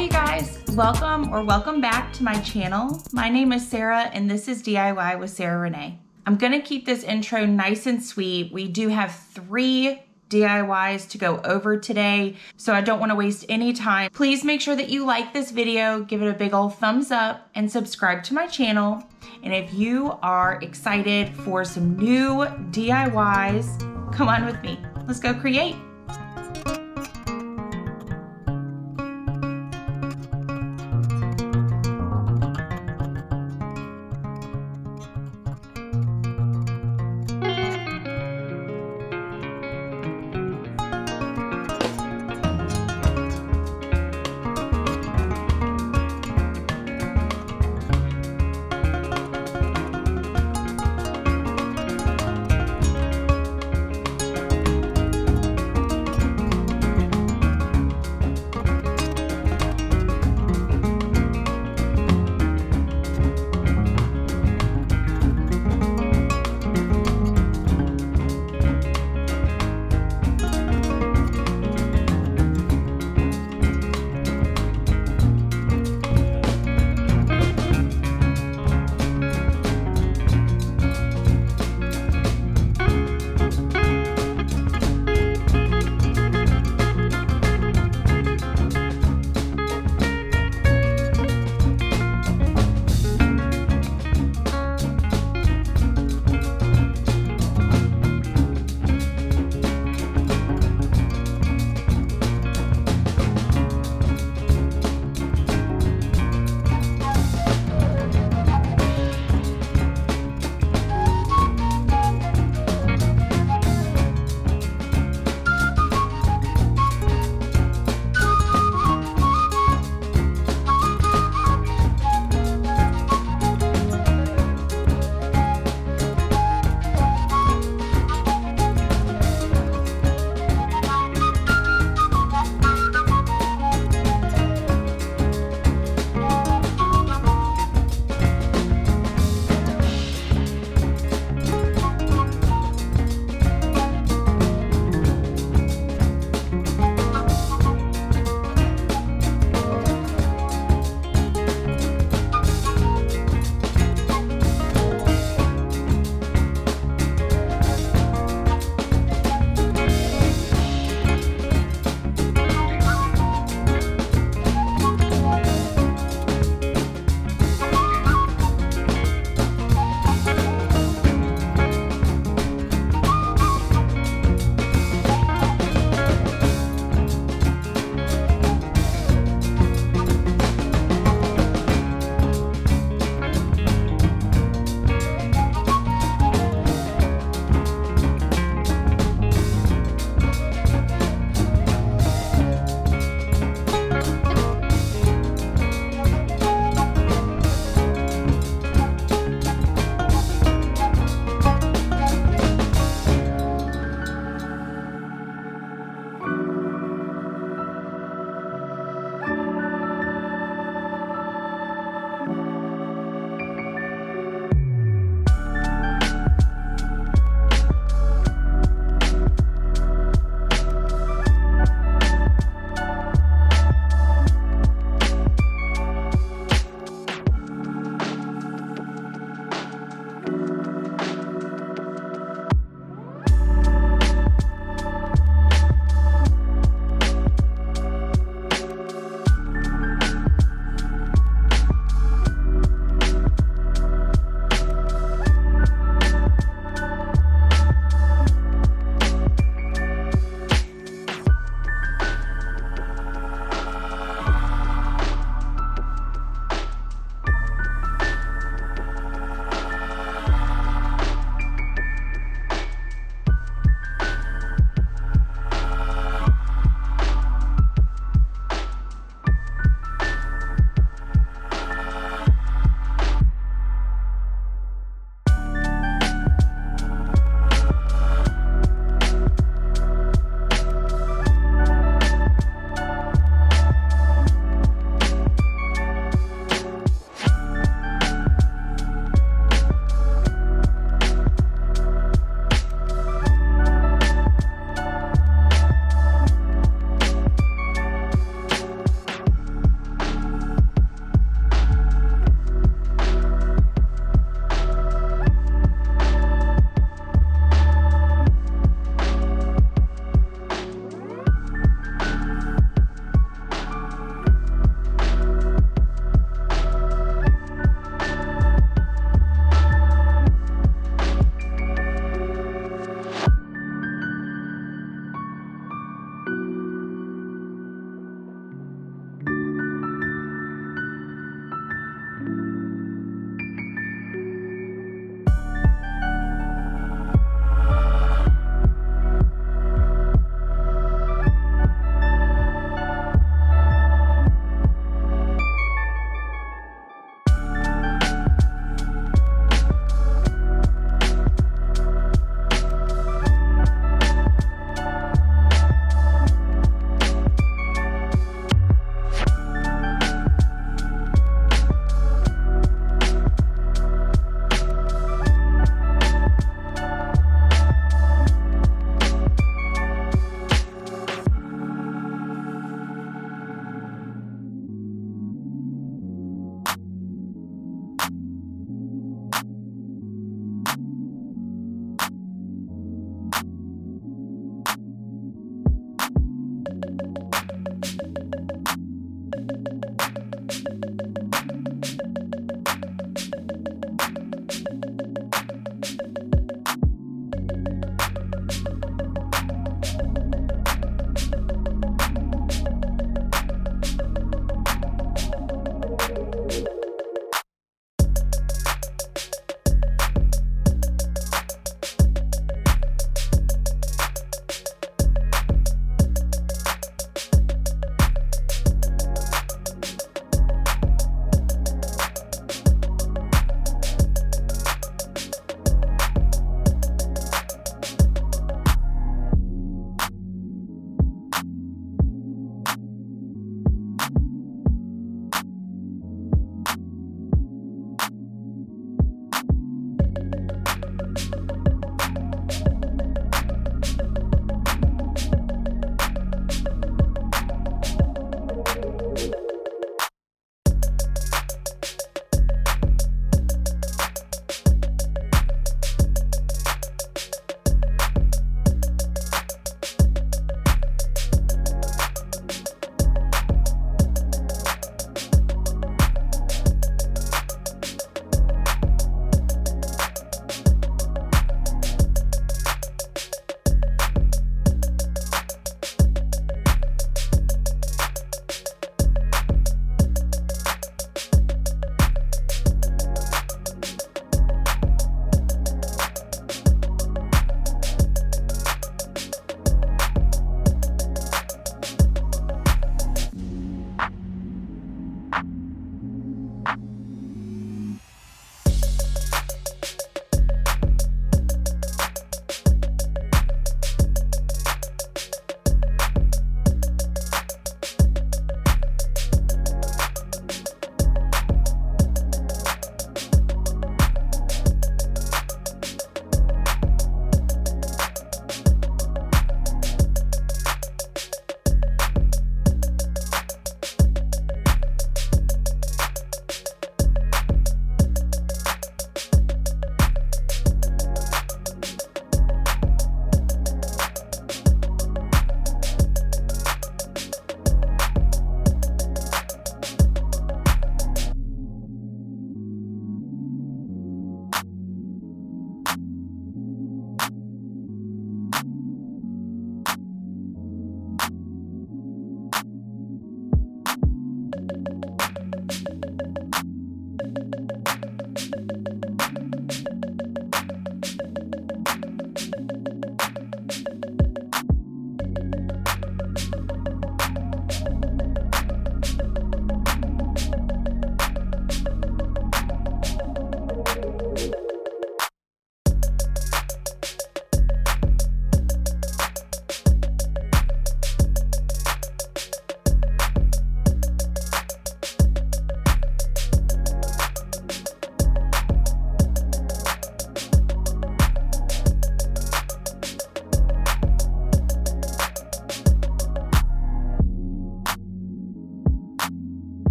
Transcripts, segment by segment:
Hey you guys, welcome back to my channel. My name is Sarah and this is DIY with Sarah Renee. I'm gonna keep this intro nice and sweet. We do have 3 DIYs to go over today, so I don't wanna waste any time. Please make sure that you like this video, give it a big old thumbs up, and subscribe to my channel. And if you are excited for some new DIYs, come on with me. Let's go create.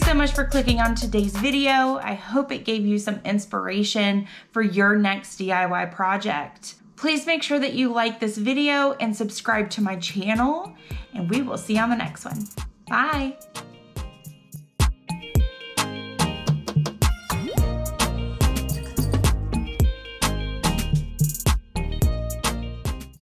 so much for clicking on today's video. I hope it gave you some inspiration for your next DIY project. Please make sure that you like this video and subscribe to my channel, and we will see you on the next one. Bye.